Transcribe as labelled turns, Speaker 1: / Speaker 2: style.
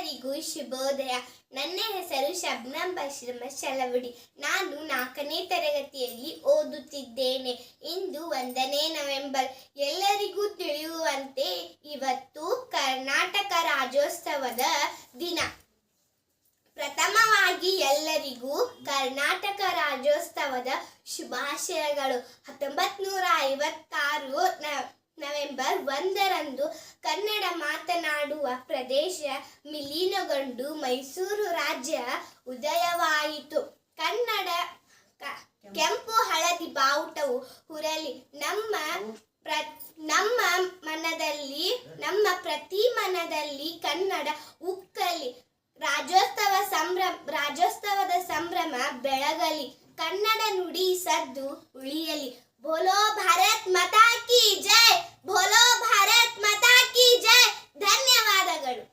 Speaker 1: ಎಲ್ಲರಿಗೂ ಶುಭೋದಯ. ನನ್ನ ಹೆಸರು ಶಬ್ನಂ ಬಶೀರ್ ಮಶಲವಡಿ. ನಾನು 4ನೇ ತರಗತಿಯಲ್ಲಿ ಓದುತ್ತಿದ್ದೇನೆ. ಇಂದು 1ನೇ ನವೆಂಬರ್. ಎಲ್ಲರಿಗೂ ತಿಳಿಯುವಂತೆ ಇವತ್ತು ಕರ್ನಾಟಕ ರಾಜ್ಯೋತ್ಸವದ ದಿನ. ಪ್ರಥಮವಾಗಿ ಎಲ್ಲರಿಗೂ ಕರ್ನಾಟಕ ರಾಜ್ಯೋತ್ಸವದ ಶುಭಾಶಯಗಳು. 1956 ನವೆಂಬರ್ 1ರಂದು ಕನ್ನಡ ಮಾತನಾಡುವ ಪ್ರದೇಶ ವಿಲೀನಗೊಂಡು ಮೈಸೂರು ರಾಜ್ಯ ಉದಯವಾಯಿತು. ಕನ್ನಡ ಕೆಂಪು ಹಳದಿ ಬಾವುಟವು ಹುರಲಿ ನಮ್ಮ ಪ್ರತಿ ಮನದಲ್ಲಿ ಕನ್ನಡ ಉಕ್ಕಲಿ. ರಾಜ್ಯೋತ್ಸವದ ಸಂಭ್ರಮ ಬೆಳಗಲಿ. ಕನ್ನಡ ನುಡಿ ಸದ್ದು ಉಳಿಯಲಿ. ಬೋಲೋ ಭಾರತ್ ಮಾತಾ ಕಿ ಜೈ. ಬೋಲೋ ಭಾರತ್ ಮಾತಾ ಕಿ ಜೈ. ಧನ್ಯವಾದಗಳು.